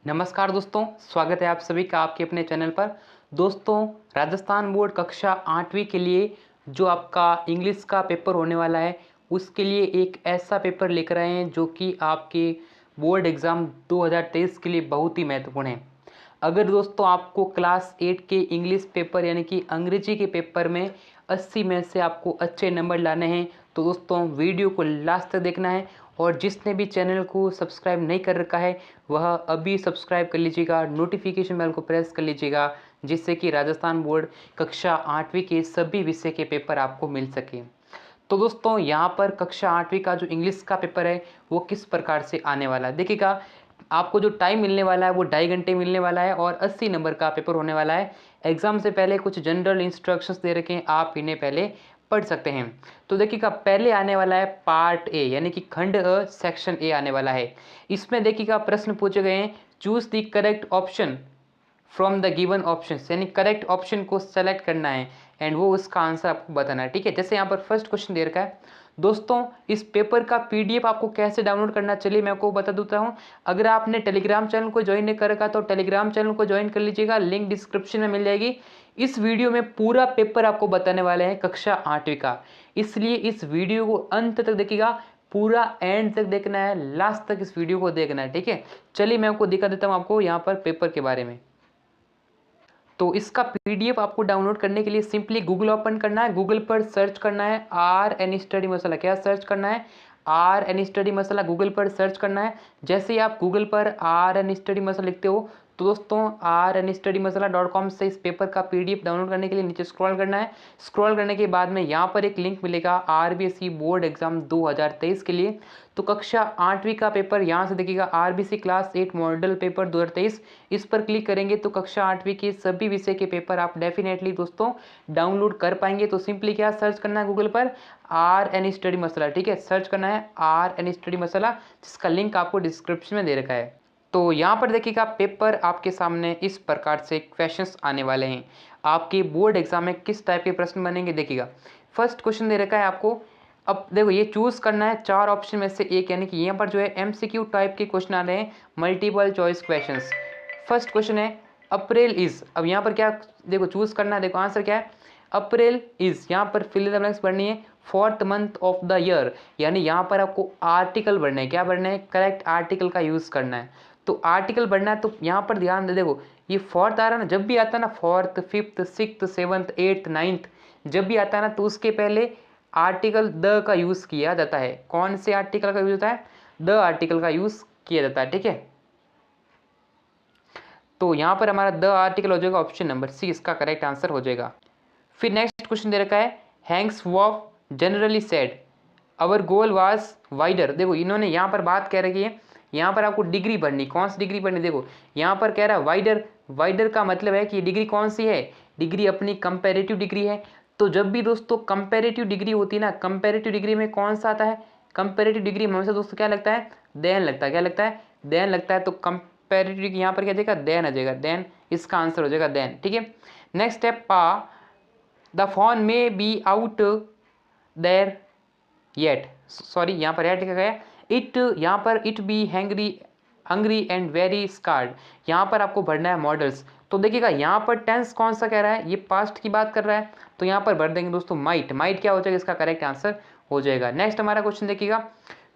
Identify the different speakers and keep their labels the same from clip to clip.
Speaker 1: नमस्कार दोस्तों, स्वागत है आप सभी का आपके अपने चैनल पर। दोस्तों, राजस्थान बोर्ड कक्षा 8वीं के लिए जो आपका इंग्लिश का पेपर होने वाला है, उसके लिए एक ऐसा पेपर लेकर आए हैं जो कि आपके बोर्ड एग्ज़ाम 2023 के लिए बहुत ही महत्वपूर्ण है। अगर दोस्तों आपको क्लास 8 के इंग्लिश पेपर यानी कि अंग्रेजी के पेपर में 80 में से आपको अच्छे नंबर लाने हैं, तो दोस्तों वीडियो को लास्ट तक देखना है। और जिसने भी चैनल को सब्सक्राइब नहीं कर रखा है वह अभी सब्सक्राइब कर लीजिएगा, नोटिफिकेशन बेल को प्रेस कर लीजिएगा, जिससे कि राजस्थान बोर्ड कक्षा 8वीं के सभी विषय के पेपर आपको मिल सके। तो दोस्तों यहाँ पर कक्षा 8वीं का जो इंग्लिश का पेपर है वो किस प्रकार से आने वाला है देखिएगा। आपको जो टाइम मिलने वाला है वो 2.5 घंटे मिलने वाला है और 80 नंबर का पेपर होने वाला है। एग्जाम से पहले कुछ जनरल इंस्ट्रक्शंस दे रखे हैं, आप इन्हें पहले पढ़ सकते हैं। तो देखिएगा पहले आने वाला है पार्ट ए यानी कि खंड अ सेक्शन ए आने वाला है। इसमें देखिएगा प्रश्न पूछे गए हैं, choose the correct option from the given option, यानी करेक्ट ऑप्शन को सेलेक्ट करना है एंड वो उसका आंसर आपको बताना है। ठीक है, जैसे यहाँ पर फर्स्ट क्वेश्चन दे रखा है। दोस्तों इस पेपर का पीडीएफ आपको कैसे डाउनलोड करना, चलिए मैं आपको बता देता हूँ। अगर आपने टेलीग्राम चैनल को ज्वाइन नहीं कर रखा तो टेलीग्राम चैनल को ज्वाइन कर लीजिएगा, लिंक डिस्क्रिप्शन में मिल जाएगी। इस वीडियो में पूरा पेपर आपको बताने वाले हैं कक्षा 8वीं का, इसलिए इस वीडियो को अंत तक देखिएगा, पूरा एंड तक देखना है, लास्ट तक इस वीडियो को देखना है। ठीक है, चलिए मैं आपको दिखा देता हूँ आपको यहाँ पर पेपर के बारे में। तो इसका पीडीएफ आपको डाउनलोड करने के लिए सिंपली गूगल ओपन करना है, गूगल पर सर्च करना है आर एन स्टडी मसाला। क्या सर्च करना है? R N study masala Google पर सर्च करना है। जैसे ही आप गूगल पर आर एन स्टडी मसाला लिखते हो तो दोस्तों RNStudyMasala.com से इस पेपर का पीडीएफ डाउनलोड करने के लिए नीचे स्क्रॉल करना है। स्क्रॉल करने के बाद में यहाँ पर एक लिंक मिलेगा आरबीएसई बोर्ड एग्जाम 2023 के लिए। तो कक्षा 8वीं का पेपर यहाँ से देखिएगा, आरबीसी क्लास 8 मॉडल पेपर 2023, इस पर क्लिक करेंगे तो कक्षा 8वीं के सभी विषय के पेपर आप डेफिनेटली दोस्तों डाउनलोड कर पाएंगे। तो सिंपली क्या सर्च करना है गूगल पर RN स्टडी मसाला। ठीक है, सर्च करना है RN स्टडी मसाला, जिसका लिंक आपको डिस्क्रिप्शन में दे रखा है। तो यहाँ पर देखिएगा पेपर आपके सामने इस प्रकार से क्वेश्चंस आने वाले हैं। आपके बोर्ड एग्जाम में किस टाइप के प्रश्न बनेंगे देखिएगा। फर्स्ट क्वेश्चन दे रखा है आपको। अब देखो ये चूज करना है 4 ऑप्शन में से एक, यानी कि यहाँ पर जो है एमसीक्यू टाइप के क्वेश्चन आ रहे हैं, multiple choice questions. First question है अप्रैल इज। अब यहाँ पर क्या देखो चूज करना है, देखो आंसर क्या है, अप्रैल इज। यहाँ पर फिल इन द ब्लैंक्स भरनी है, 4th month of the year, यानी यहाँ पर आपको आर्टिकल भरना है। क्या भरना है? करेक्ट आर्टिकल का यूज करना है। तो आर्टिकल बढ़ना है तो यहाँ पर ध्यान दे, देखो ये 4th आ रहा है ना, जब भी आता है ना 4th 5th 6th 7th 8th 9th जब भी आता है ना, तो उसके पहले आर्टिकल द का यूज किया जाता है। कौन से आर्टिकल का यूज होता है? द आर्टिकल का यूज किया जाता है। ठीक है, तो यहाँ पर हमारा द आर्टिकल हो जाएगा, ऑप्शन नंबर सी इसका करेक्ट आंसर हो जाएगा। फिर नेक्स्ट क्वेश्चन दे रखा है, Hanks wolf generally said our goal was wider. देखो इन्होंने यहाँ पर बात कह रही है, यहाँ पर आपको डिग्री बढ़नी, कौन सी डिग्री बढ़नी, देखो यहाँ पर कह रहा है वाइडर। वाइडर का मतलब है कि डिग्री कौन सी है? डिग्री अपनी कंपैरेटिव डिग्री है। तो जब भी दोस्तों कंपैरेटिव डिग्री होती है ना, कंपैरेटिव डिग्री में कौन सा आता है? कंपैरेटिव डिग्री में हमेशा दोस्तों क्या लगता है? देन लगता है। क्या लगता है? देन लगता है। तो कंपैरेटिव डिग्री यहाँ पर क्या जाएगा? देन आ जाएगा, देन इसका आंसर हो जाएगा देन। ठीक है, नेक्स्ट स्टेप पा द फोन में be out there yet, sorry यहाँ पर येट लिखा गया, इट यहाँ पर it be hungry and very scared. यहाँ पर आपको भरना है मॉडल्स। तो देखिएगा यहाँ पर टेंस कौन सा कह रहा है, ये पास्ट की बात कर रहा है, तो यहाँ पर भर देंगे दोस्तों माइट। माइट क्या हो जाएगा? इसका करेक्ट आंसर हो जाएगा। नेक्स्ट हमारा क्वेश्चन देखिएगा,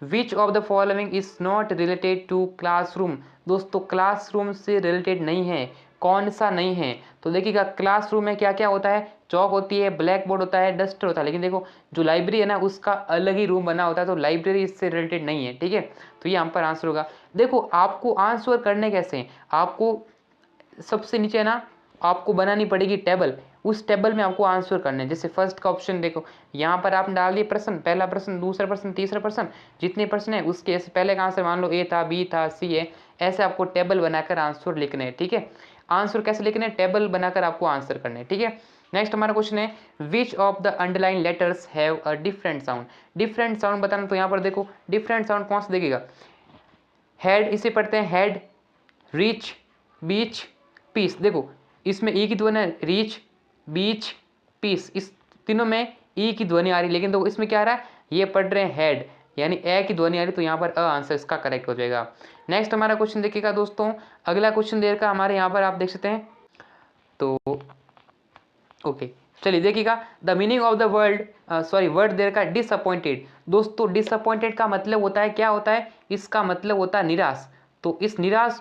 Speaker 1: which of the following is not related to classroom. दोस्तों क्लासरूम से रिलेटेड नहीं है, कौन सा नहीं है? तो देखिएगा क्लासरूम में क्या क्या होता है, चौक होती है, ब्लैक बोर्ड होता है, डस्टर होता है, लेकिन देखो जो लाइब्रेरी है ना उसका अलग ही रूम बना होता है, तो लाइब्रेरी इससे रिलेटेड नहीं है। ठीक है, तो ये हम पर आंसर होगा। देखो आपको आंसर करने कैसे हैं, आपको सबसे नीचे है ना आपको बनानी पड़ेगी टेबल, उस टेबल में आपको आंसर करने हैं। जैसे फर्स्ट का ऑप्शन देखो, यहाँ पर आपने डाल दिए प्रश्न, पहला प्रश्न, दूसरा प्रश्न, तीसरा प्रश्न, जितने प्रश्न है उसके पहले का आंसर मान लो ए था, बी था, सी है, ऐसे आपको टेबल बनाकर आंसर लिखने हैं। ठीक है, आंसर कैसे लिखने हैं? टेबल बनाकर आपको आंसर करने हैं। ठीक है, नेक्स्ट हमारा क्वेश्चन है, विच of the underline letters have a different sound. Different sound बताना, तो यहाँ पर देखो डिफरेंट साउंड कौन सा देखेगा, हेड, इसे पढ़ते हैं हेड, रीच, बीच, पीस। देखो इसमें ई की ध्वनि है, रीच, बीच, पीस, इस तीनों में ई की ध्वनि आ रही है, लेकिन देखो इसमें क्या आ रहा है, ये पढ़ रहे हैं हेड, यानी ए की ध्वनि आ रही, तो यहाँ पर अ आंसर इसका करेक्ट हो जाएगा। नेक्स्ट हमारा क्वेश्चन देखिएगा दोस्तों, अगला क्वेश्चन दे रखा हमारे यहाँ पर, आप देख सकते हैं। तो ओके चलिए देखिएगा, the meaning of the word दे रखा है डिसअपॉइंटेड। दोस्तों डिसअपॉइंटेड का मतलब होता है, क्या होता है, इसका मतलब होता है निराश। तो इस निराश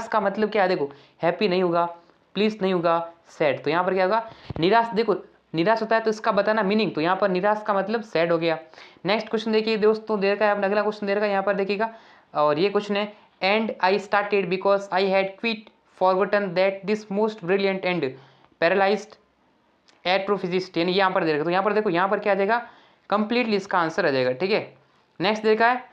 Speaker 1: का मतलब क्या है, देखो हैप्पी नहीं होगा, प्लीज नहीं होगा, सैड। तो यहाँ पर क्या होगा, निराश। देखो निराश होता है तो इसका बताना मीनिंग, तो यहाँ पर निराश का मतलब सैड हो गया। नेक्स्ट क्वेश्चन देखिए दोस्तों, दे रखा है, अगला क्वेश्चन दे रखा है यहाँ पर देखिएगा, और ये क्वेश्चन है, and I started because I had quite forgotten that this most brilliant and paralysed astrophysicist, यानी यहाँ पर दे रखा। तो यहाँ पर देखो, यहाँ पर क्या आ जाएगा, कंप्लीटली इसका आंसर आ जाएगा। ठीक है, नेक्स्ट देखा है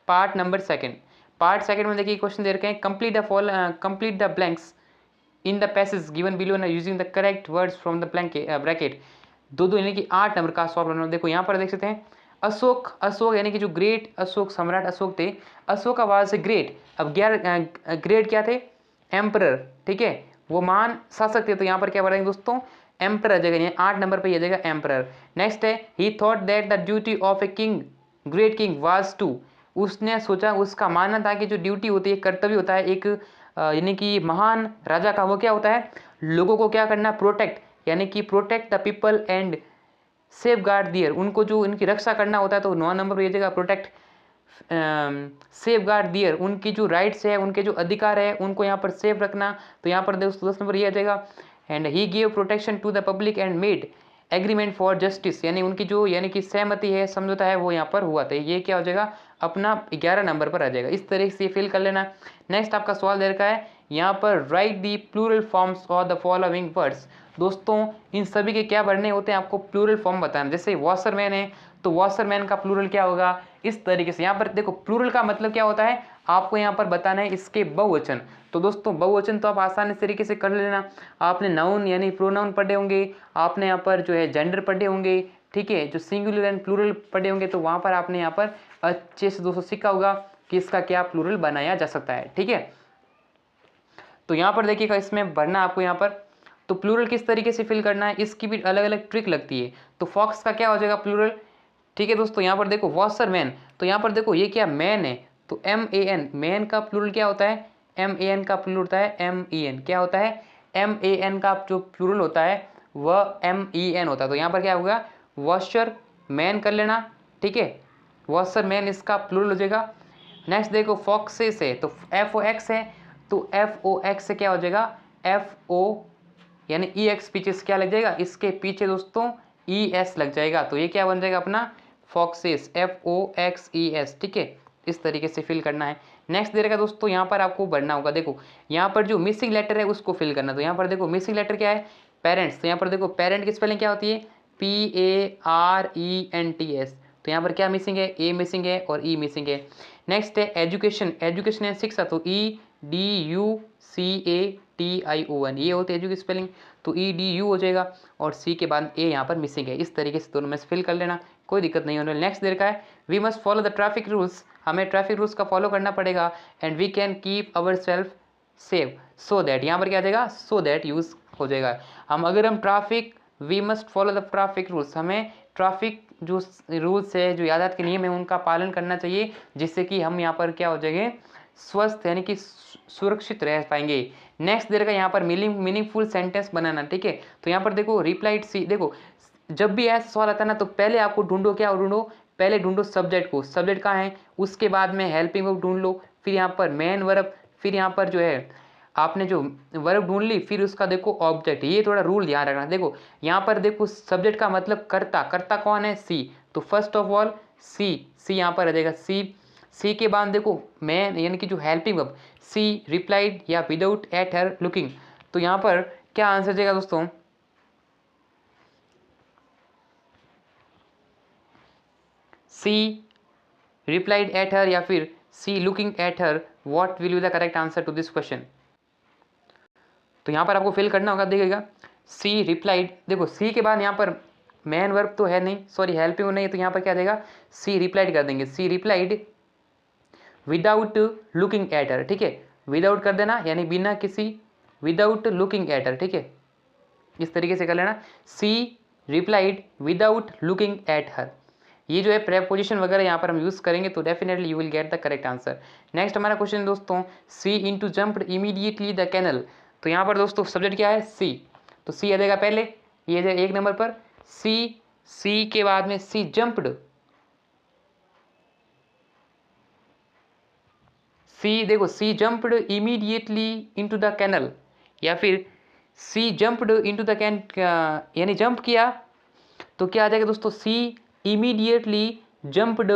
Speaker 1: part number second. Part second में देखिए क्वेश्चन दे रखे हैं, complete the blanks in the passage given below using the correct words from the bracket. दो यानी कि 8 नंबर का सॉल्व करना। देखो यहाँ पर देख सकते हैं, अशोक यानी कि जो ग्रेट अशोक, सम्राट अशोक थे, अशोक का बाद से ग्रेट, अब ग्रेट क्या थे, एम्परर। ठीक है, वो महान शासक थे, तो यहाँ पर क्या बढ़ेंगे दोस्तों, एम्परर आ जाएगा, 8 नंबर पे आ जाएगा एम्परर। नेक्स्ट है, he thought that the duty of a king, great king was to, उसने सोचा, उसका मानना था कि जो ड्यूटी होती है, कर्तव्य होता है एक यानी कि महान राजा का, वो क्या होता है, लोगों को क्या करना, प्रोटेक्ट, यानी कि protect the people and safeguard their, उनको जो इनकी रक्षा करना होता है। तो 9 नंबर पर ये जगह प्रोटेक्ट सेफ गार्ड दियर, उनकी जो राइट्स है, उनके जो अधिकार है, उनको यहाँ पर सेफ रखना। तो यहाँ पर 10 नंबर ये आ जाएगा, and he give protection to the public and made agreement for justice, यानी उनकी जो यानी कि सहमति है, समझौता है, वो यहाँ पर हुआ था। ये क्या हो जाएगा, अपना 11 नंबर पर आ जाएगा। इस तरीके से फिल कर लेना। नेक्स्ट आपका सवाल दे रखा है यहाँ पर, write the plural forms of the following words. दोस्तों इन सभी के क्या भरने होते हैं, आपको प्लूरल फॉर्म बताना। जैसे वॉशरमैन है, तो वॉशरमैन का प्लूरल क्या होगा, इस तरीके से। यहाँ पर देखो प्लूरल का मतलब क्या होता है, आपको यहाँ पर बताना है इसके बहुवचन। तो दोस्तों बहुवचन तो आप आसानी तरीके से कर लेना। आपने नाउन यानी प्रोनाउन पढ़े होंगे, आपने यहाँ पर जो है जेंडर पढ़े होंगे, ठीक है, जो सिंगुलर एंड प्लूरल पढ़े होंगे, तो वहाँ पर आपने यहाँ पर अच्छे से दोस्तों सीखा होगा कि इसका क्या प्लूरल बनाया जा सकता है। ठीक है, तो यहाँ पर देखिएगा, इसमें भरना आपको यहाँ पर, तो प्लूरल किस तरीके से फिल करना है, इसकी भी अलग अलग ट्रिक लगती है। तो फॉक्स का क्या हो जाएगा प्लूरल। ठीक है दोस्तों, यहाँ पर देखो वॉशरमैन, तो यहाँ पर देखो ये क्या मैन है, तो MAN, मैन का प्लूरल क्या होता है, MAN का प्लूरल होता है MEN, क्या होता है, MAN का जो प्लूरल होता है वह MEN होता है। तो यहाँ पर क्या होगा, वॉशर मैन कर लेना। ठीक है, वॉशर मैन इसका प्लूरल हो जाएगा। नेक्स्ट देखो फॉक्सेस है, तो FOX है, तो FOX से क्या हो जाएगा, FO यानी EX पीछे से क्या लग जाएगा, इसके पीछे दोस्तों ES लग जाएगा। तो ये क्या बन जाएगा अपना फॉक्सेस, FOXES। ठीक है, इस तरीके से फिल करना है। नेक्स्ट दे रखा दोस्तों, यहाँ पर आपको भरना होगा, देखो यहाँ पर जो मिसिंग लेटर है उसको फिल करना। तो यहाँ पर देखो मिसिंग लेटर क्या है, पेरेंट्स। तो यहाँ पर देखो पेरेंट की स्पेलिंग क्या होती है, PARENTS। तो यहाँ पर क्या मिसिंग है, A मिसिंग है और E मिसिंग है। नेक्स्ट है एजुकेशन, एजुकेशन है शिक्षा, तो EDUCATION, ये होती है एजू की स्पेलिंग, तो EDU हो जाएगा, और C के बाद A यहाँ पर मिसिंग है। इस तरीके से दोनों में से फिल कर लेना, कोई दिक्कत नहीं होने। नेक्स्ट दे रखा है, we must follow the traffic rules, हमें ट्रैफिक रूल्स का फॉलो करना पड़ेगा, and we can keep our self safe so that, यहाँ पर क्या आ जाएगा, सो दैट यूज हो जाएगा। हम traffic, we must follow the traffic rules, हमें ट्रैफिक जो रूल्स है, जो यातायात के नियम है, उनका पालन करना चाहिए, जिससे कि हम यहाँ पर क्या हो जाएंगे, स्वस्थ यानी कि सुरक्षित रह पाएंगे। नेक्स्ट दे रखा है यहाँ पर मीनिंगफुल सेंटेंस बनाना। ठीक है, तो यहाँ पर देखो रिप्लाइड सी, देखो जब भी ऐसा सवाल आता है ना, तो पहले आपको ढूंढो, क्या ढूंढो, पहले ढूंढो सब्जेक्ट को, सब्जेक्ट कहाँ है, उसके बाद में हेल्पिंग वर्ब ढूंढ लो, फिर यहाँ पर मेन वर्ब, फिर यहाँ पर जो है आपने जो वर्ब ढूंढ ली, फिर उसका देखो ऑब्जेक्ट। ये थोड़ा रूल ध्यान रखना। देखो यहाँ पर देखो सब्जेक्ट का मतलब कर्ता, कर्ता कौन है, सी, तो फर्स्ट ऑफ ऑल सी यहाँ पर आ जाएगा, सी के बाद देखो मैन यानी कि जो हेल्पिंग वर्ब, सी रिप्लाइड या विदाउट एट हर लुकिंग। तो यहाँ पर क्या आंसर जाएगा दोस्तों, सी रिप्लाइड एट हर या फिर she looking at her, what will be the correct answer to this question. तो यहाँ पर आपको फिल करना होगा, देखिएगा सी रिप्लाइड, देखो सी के बाद यहाँ पर मैन वर्ब तो है नहीं, सॉरी हेल्पिंग नहीं है, तो यहाँ पर क्या देगा, सी रिप्लाइड कर देंगे, she replied without looking at her. ठीक है, विदाउट कर देना यानी बिना किसी, विदाउट लुकिंग एट हर। ठीक है, इस तरीके से कर लेना, she replied without looking at her. ये जो है प्रेपोजिशन वगैरह यहाँ पर हम यूज़ करेंगे तो definitely you will get the correct answer. Next हमारा क्वेश्चन दोस्तों, she into jumped immediately the canal. तो यहाँ पर दोस्तों सब्जेक्ट क्या है, सी, तो सी आ जाएगा पहले, ये जाएगा एक नंबर पर, सी के बाद में सी जम्प्ड, सी देखो she jumped immediately into the canal, या फिर she jumped into the can, यानी जंप किया तो क्या आ जाएगा दोस्तों, she immediately jumped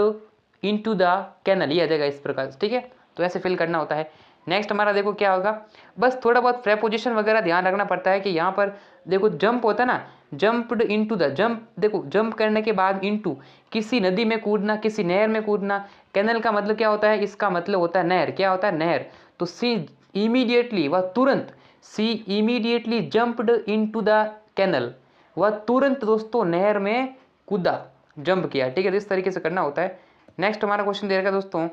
Speaker 1: into the canal, ये आ जाएगा इस प्रकार से, ठीक है। तो ऐसे फिल करना होता है। नेक्स्ट हमारा देखो क्या होगा, बस थोड़ा बहुत प्रेपोजिशन वगैरह ध्यान रखना पड़ता है कि यहाँ पर देखो जंप होता है ना, जंप्ड इनटू द, जंप देखो जंप करने के बाद इनटू, किसी नदी में कूदना, किसी नहर में कूदना, कैनल का मतलब क्या होता है, इसका मतलब होता है नहर, क्या होता है नहर। तो सी इमीडिएटली, वह तुरंत, she immediately jumped into the canal, वह तुरंत दोस्तों नहर में कूदा, जंप किया, ठीक है। तो इस तरीके से करना होता है। नेक्स्ट हमारा क्वेश्चन दे रखा दोस्तों,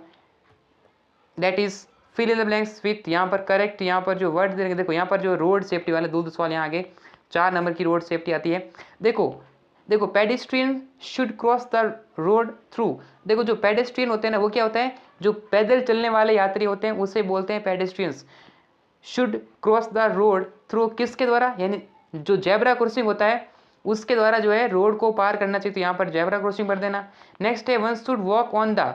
Speaker 1: that is fill in the blanks with, यहाँ पर करेक्ट, यहाँ पर जो वर्ड दे रखे, देखो यहाँ पर जो रोड सेफ्टी वाले दो सवाल यहाँ आगे 4 नंबर की रोड सेफ्टी आती है। देखो pedestrian should cross the road through, देखो जो पेडेस्ट्रियन होते हैं ना वो क्या होता है, जो पैदल चलने वाले यात्री होते हैं उसे बोलते हैं pedestrians. Should cross the road through किसके द्वारा, यानी जो जेब्रा क्रॉसिंग होता है उसके द्वारा जो है रोड को पार करना चाहिए, तो यहाँ पर जेब्रा क्रॉसिंग भर देना। नेक्स्ट है one should walk on the,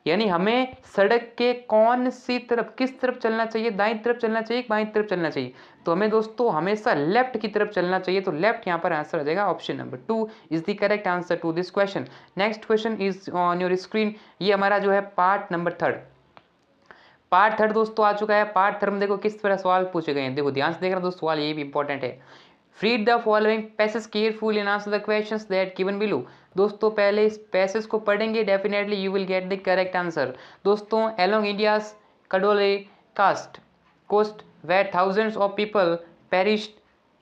Speaker 1: यानी हमें सड़क के कौन सी तरफ, किस तरफ चलना चाहिए, दाईं तरफ चलना चाहिए, बाईं तरफ चलना चाहिए, तो हमें दोस्तों हमेशा लेफ्ट की तरफ चलना चाहिए, तो लेफ्ट यहाँ पर आंसर आ जाएगा, option number 2 is the correct answer to this question. Next question is on your screen, ये हमारा जो है पार्ट नंबर 3, पार्ट 3 दोस्तों आ चुका है। पार्ट 3 में देखो किस तरह सवाल पूछे गए हैं, देखो ध्यान से देखना दोस्तों, सवाल ये भी इंपॉर्टेंट है। Read the following passage carefully and answer the questions that given below. दोस्तों पहले इस पैसेज को पढ़ेंगे, definitely you will get the correct answer. दोस्तों along India's Cuddalore coast where thousands of people perished,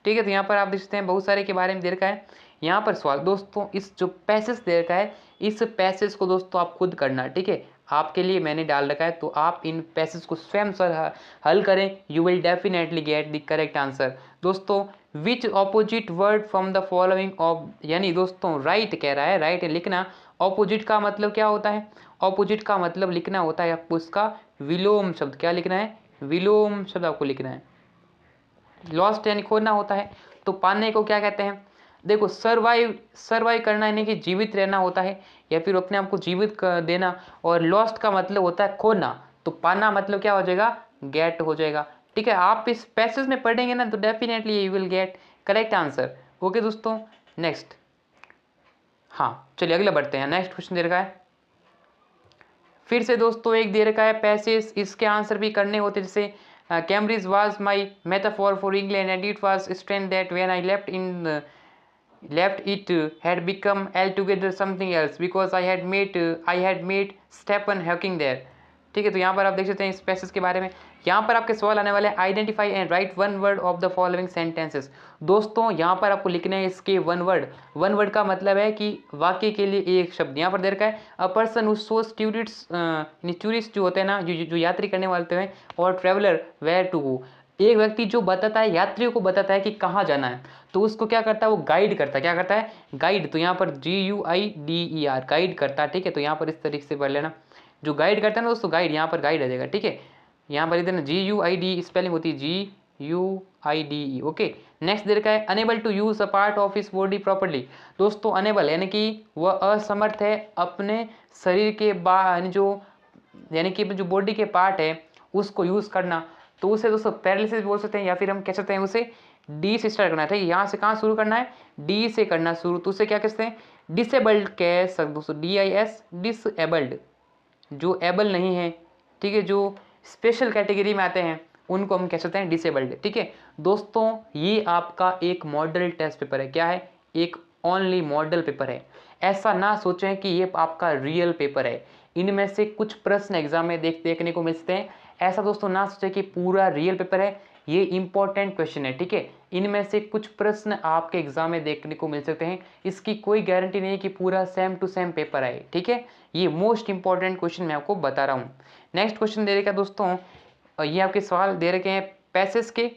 Speaker 1: ठीक है। तो यहाँ पर आप देख सकते हैं बहुत सारे के बारे में दे रखा है। यहाँ पर सवाल दोस्तों, इस जो पैसेज दे रखा है इस पैसेज को दोस्तों आप खुद करना, ठीक है, आपके लिए मैंने डाल रखा है, तो आप इन पैसेज को स्वयं सर हल करें, you will definitely get the correct answer. दोस्तों which opposite word from the following of, यानी दोस्तों राइट कह रहा है, राइट लिखना, ऑपोजिट का मतलब क्या होता है, ऑपोजिट का मतलब लिखना होता है आपको इसका विलोम शब्द, क्या लिखना है, विलोम शब्द आपको लिखना है। लॉस्ट यानी खोना होता है, तो पाने को क्या कहते हैं, देखो सर्वाइव करना यानी कि जीवित रहना होता है, या फिर अपने आप को जीवित कर देना, और लॉस्ट का मतलब होता है खोना, तो पाना मतलब क्या हो जाएगा, गेट हो जाएगा, ठीक है। आप इस पैसेज में पढ़ेंगे ना तो definitely you will gate correct answer. Okay दोस्तों, नेक्स्ट, हाँ चलिए अगला बढ़ते हैं। नेक्स्ट क्वेश्चन दे रखा है, फिर से दोस्तों एक दे रखा है पैसेज, इसके आंसर भी करने होते, जैसे Cambridge was my metaphor for England and it was strange that when I left it had become altogether something else because I had met Stephen Hawking there, ठीक है। तो यहाँ पर आप देख सकते हैं इस पैसेज के बारे में। यहाँ पर आपके सवाल आने वाले हैं, identify and right one word of the following sentences. दोस्तों यहाँ पर आपको लिखना है इसके वन वर्ड का मतलब है कि वाक्य के लिए एक शब्द। यहाँ पर दे रखा है a person who shows tourist जो होते हैं ना, जो यात्री करने वाले हैं, और ट्रेवलर वेयर टू गो, एक व्यक्ति जो बताता है, यात्रियों को बताता है कि कहाँ जाना है, तो उसको क्या करता है, वो गाइड करता है, क्या करता है, गाइड। तो यहाँ पर GUIDER गाइड करता है, ठीक है। तो यहाँ पर इस तरीके से पढ़ लेना, जो गाइड करता है ना दोस्तों, गाइड, यहाँ पर गाइड आ जाएगा, ठीक है। यहाँ पर इधर GUID स्पेलिंग होती है GUIDE, ओके। नेक्स्ट दे रखा है enable to use a part of his body properly. दोस्तों अनेबल यानी कि वह असमर्थ है अपने शरीर के यानी कि जो बॉडी के पार्ट है उसको यूज करना, तो उसे दोस्तों पैरालिसिस बोल सकते हैं, या फिर हम कह सकते हैं उसे डी से स्टार्ट करना है, ठीक है। यहाँ से कहाँ शुरू करना है, डी से करना शुरू, तो उसे क्या कहते हैं, डिसेबल्ड कह सकते दोस्तों, DIS डिसेबल्ड, जो एबल नहीं है, ठीक है, जो स्पेशल कैटेगरी में आते हैं उनको हम कह सकते हैं डिसेबल्ड, ठीक है। दोस्तों ये आपका एक मॉडल टेस्ट पेपर है, क्या है, एक ओनली मॉडल पेपर है, ऐसा ना सोचें कि ये आपका रियल पेपर है, इनमें से कुछ प्रश्न एग्जाम में देखने को मिलते हैं, ऐसा दोस्तों ना सोचें कि पूरा रियल पेपर है, ये इंपॉर्टेंट क्वेश्चन है, ठीक है। इनमें से कुछ प्रश्न आपके एग्जाम में देखने को मिल सकते हैं, इसकी कोई गारंटी नहीं है कि पूरा सेम टू सेम पेपर आए, ठीक है। ये मोस्ट इंपॉर्टेंट क्वेश्चन मैं आपको बता रहा हूँ। नेक्स्ट क्वेश्चन दे रखा दोस्तों, ये आपके सवाल दे रखे हैं पैसेज के।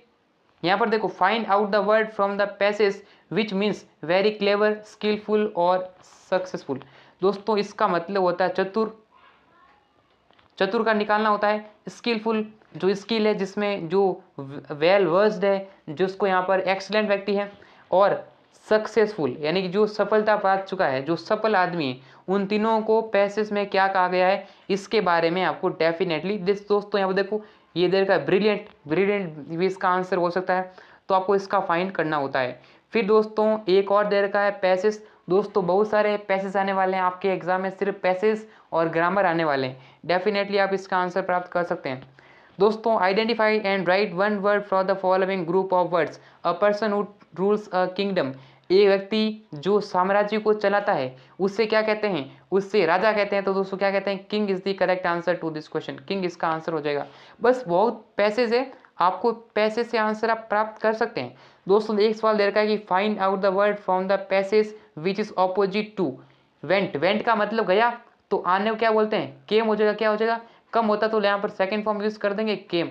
Speaker 1: यहाँ पर देखो find out the word from the passage which means very clever, skilful और सक्सेसफुल। दोस्तों इसका मतलब होता है चतुर, चतुर का निकालना होता है स्किलफुल, जो स्किल है जिसमें जो वेल वर्स्ड है, जिसको यहाँ पर एक्सीलेंट व्यक्ति है, और सक्सेसफुल यानी कि जो सफलता पा चुका है, जो सफल आदमी है, उन तीनों को पैसेज में क्या कहा गया है इसके बारे में आपको डेफिनेटली दिस। दोस्तों यहाँ पर देखो ये देर का ब्रिलियंट, ब्रिलियंट भी इसका आंसर हो सकता है, तो आपको इसका फाइंड करना होता है। फिर दोस्तों एक और देर का है पैसेज। दोस्तों बहुत सारे पैसेज आने वाले हैं आपके एग्जाम में, सिर्फ पैसेज और ग्रामर आने वाले हैं, डेफिनेटली आप इसका आंसर प्राप्त कर सकते हैं। दोस्तों identify and right one word for the following group of words. A person who rules a kingdom, एक व्यक्ति जो साम्राज्य को चलाता है उससे क्या कहते हैं, उससे राजा कहते हैं। तो दोस्तों क्या कहते हैं, king is the correct answer to this question, king इसका आंसर हो जाएगा। बस बहुत पैसेज है, आपको पैसेज से आंसर आप प्राप्त कर सकते हैं। दोस्तों एक सवाल दे रखा है कि find out the word from the passage which is opposite to went. Went का मतलब गया, तो आने को क्या बोलते हैं, केम हो जाएगा। क्या हो जाएगा, कम होता तो यहाँ पर सेकंड फॉर्म यूज कर देंगे केम,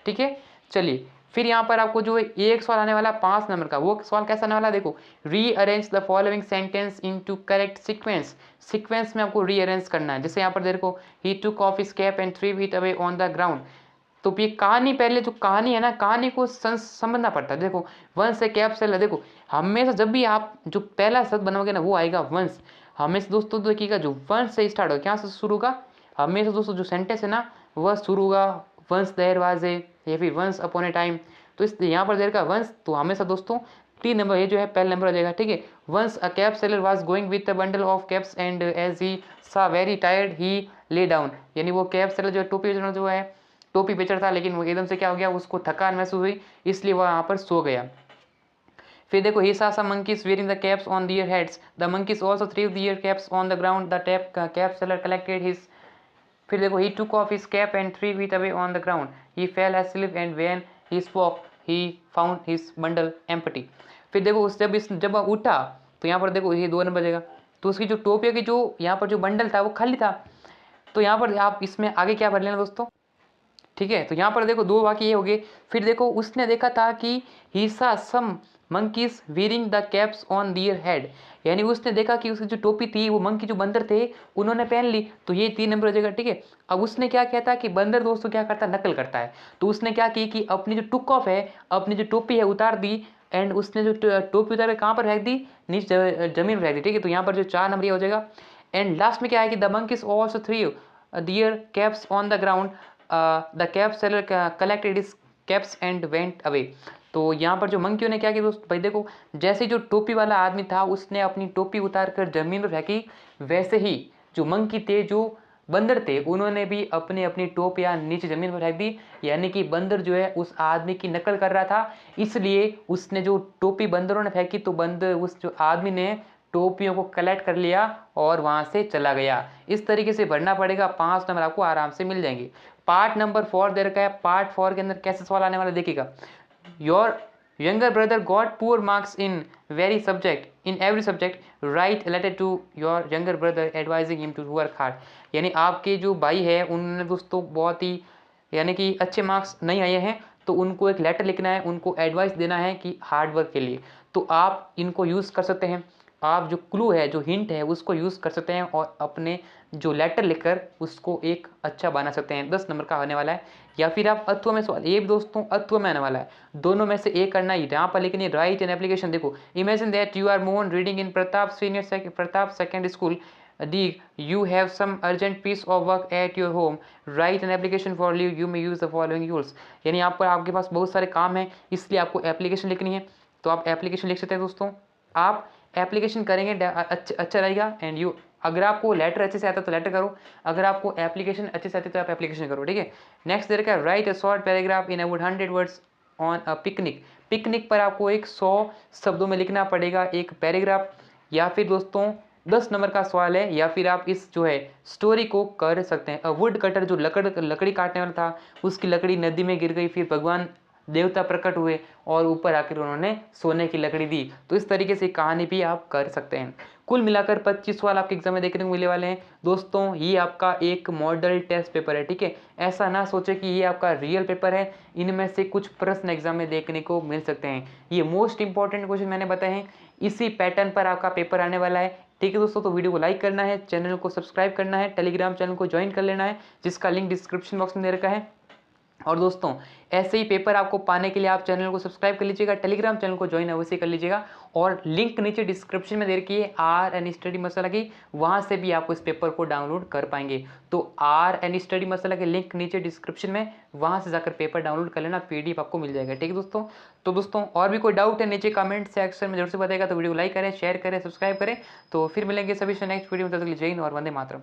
Speaker 1: ठीक है। चलिए फिर यहाँ पर आपको जो एक सवाल आने वाला 5 नंबर का, वो सवाल कैसा आने वाला देखो, rearrange the following sentence into correct sequence. Sequence में आपको रीअरेंज करना है। जैसे यहाँ पर देखो he took off his cap and threw it away on the ground. तो ये कहानी, पहले जो कहानी है ना, कहानी को समझना पड़ता है। देखो वंश से कैप से, देखो हमेशा जब भी आप जो पहला शब्द बनाओगे ना वो आएगा वंश। हमेशा दोस्तों देखिएगा जो वंश से स्टार्ट हो, क्या से शुरू होगा, हमेशा दोस्तों जो सेंटेंस है ना वह शुरू होगा वंस देयर वाज ए, या फिर वंस अपॉन ए टाइम। तो इस यहाँ पर देर का वंस, तो हमेशा दोस्तों 3 नंबर ये जो है पहला नंबर हो जाएगा, ठीक है। Once a cap seller was going with a bundle of caps and as he saw very tired he lay down. यानी वो कैप सेलर जो टोपी बेचना जो है, टोपी बेचर था, लेकिन वो एकदम से क्या हो गया, उसको थकान महसूस हुई, इसलिए वह यहाँ पर सो गया। फिर देखो ही saw some monkeys wearing the caps on their heads. The monkeys also threw their caps on the ground. The cap seller collected his. फिर देखो he took off his cap and threw it away on the ground. He fell asleep and when he spoke he found his bundle empty. फिर देखो उस जब उठा तो यहाँ पर देखो ये 2 नंबर बजेगा, तो उसकी जो टोपिया की जो यहाँ पर जो बंडल था वो खाली था। तो यहाँ पर आप इसमें आगे क्या भर लेना दोस्तों, ठीक है। तो यहाँ पर देखो 2 वाक्य ये हो गए। फिर देखो उसने देखा था कि he saw some monkeys wearing the caps on their head, यानी उसने देखा कि उसकी जो टोपी थी वो मंकी जो बंदर थे उन्होंने पहन ली, तो ये 3 नंबर हो जाएगा, ठीक है। अब उसने क्या किया था कि बंदर दोस्तों क्या करता है, नकल करता है। तो उसने क्या की कि अपनी जो टुक ऑफ है, अपनी जो टोपी है उतार दी, एंड उसने जो टोपी उतार के कहाँ पर फेंक दी, नीचे जमीन पर फेंक दी, ठीक है। तो यहाँ पर जो 4 नंबर ये हो जाएगा। एंड लास्ट में क्या है कि the monkeys also threw their caps on the ground, the cap seller collected his caps and went away. तो यहाँ पर जो मंकियों ने क्या किया दोस्त, भाई देखो जैसे जो टोपी वाला आदमी था उसने अपनी टोपी उतार कर जमीन पर फेंकी, वैसे ही जो मंकी थे, जो बंदर थे, उन्होंने भी अपनी अपनी टोपियाँ नीचे जमीन पर फेंक दी। यानी कि बंदर जो है उस आदमी की नकल कर रहा था, इसलिए उसने जो टोपी बंदरों ने फेंकी तो बंदर उस जो आदमी ने टोपियों को कलेक्ट कर लिया और वहाँ से चला गया। इस तरीके से भरना पड़ेगा, 5 नंबर आपको आराम से मिल जाएंगे। पार्ट नंबर 4 दे रखा है, पार्ट 4 के अंदर कैसे सवाल आने वाला देखिएगा। Your younger brother got poor marks in every subject, write a letter to your younger brother advising him to work hard। यानी आपके जो भाई है उन्होंने दोस्तों बहुत ही यानी कि अच्छे मार्क्स नहीं आए हैं, तो उनको एक लेटर लिखना है, उनको एडवाइस देना है कि हार्ड वर्क के लिए। तो आप इनको यूज़ कर सकते हैं, आप जो क्लू है, जो हिंट है, उसको यूज़ कर सकते हैं और अपने जो लेटर लिखकर उसको एक अच्छा बना सकते हैं। 10 नंबर का आने वाला है। या फिर आप अत्व में सवाल, ये भी दोस्तों अत्व में आने वाला है, दोनों में से एक करना ही यहाँ पर। लेकिन ये राइट एन एप्लीकेशन देखो, imagine that you are Mohan reading in Pratap second school D, you have some urgent piece of work at your home, write an application for leave, you may use the following rules. यानी आपके पास बहुत सारे काम हैं, इसलिए आपको application लिखनी है, तो आप एप्लीकेशन लिख सकते हैं दोस्तों। आप एप्लीकेशन करेंगे अच्छा रहेगा। एंड यू, अगर आपको लेटर अच्छे से आता है तो लेटर करो, अगर आपको एप्लीकेशन अच्छे से आती है तो आप एप्लीकेशन करो, ठीक है। नेक्स्ट दे रखा है right a short paragraph in about 100 words on a picnic. Picnic पर आपको एक 100 शब्दों में लिखना पड़ेगा एक पैराग्राफ। या फिर दोस्तों 10 नंबर का सवाल है, या फिर आप इस जो है स्टोरी को कर सकते हैं। अ वुड कटर, जो लकड़ी काटने वाला था, उसकी लकड़ी नदी में गिर गई, फिर भगवान देवता प्रकट हुए और ऊपर आकर उन्होंने सोने की लकड़ी दी। तो इस तरीके से कहानी भी आप कर सकते हैं। कुल मिलाकर 25 सवाल आपके एग्जाम में देखने को मिलने वाले हैं दोस्तों। ये आपका एक मॉडल टेस्ट पेपर है, ठीक है। ऐसा ना सोचे कि ये आपका रियल पेपर है, इनमें से कुछ प्रश्न एग्जाम में देखने को मिल सकते हैं। ये मोस्ट इंपॉर्टेंट क्वेश्चन मैंने बताए हैं, इसी पैटर्न पर आपका पेपर आने वाला है। ठीक है दोस्तों, तो वीडियो को लाइक करना है, चैनल को सब्सक्राइब करना है, टेलीग्राम चैनल को ज्वाइन कर लेना है जिसका लिंक डिस्क्रिप्शन बॉक्स में दे रखा है। और दोस्तों ऐसे ही पेपर आपको पाने के लिए आप चैनल को सब्सक्राइब कर लीजिएगा, टेलीग्राम चैनल को ज्वाइन अवश्य कर लीजिएगा, और लिंक नीचे डिस्क्रिप्शन में दे रखी है आर एन स्टडी मसाला की, वहाँ से भी आप इस पेपर को डाउनलोड कर पाएंगे। तो आर एन स्टडी मसाला के लिंक नीचे डिस्क्रिप्शन में, वहाँ से जाकर पेपर डाउनलोड कर लेना, PDF आपको मिल जाएगा। ठीक है दोस्तों, तो दोस्तों और भी कोई डाउट है नीचे कमेंट सेक्शन में जरूर से बताएगा। तो वीडियो को लाइक करें, शेयर करें, सब्सक्राइब करें। तो फिर मिलेंगे सभी से नेक्स्ट वीडियो में, तब तक के लिए जय हिंद और वंदे मातरम।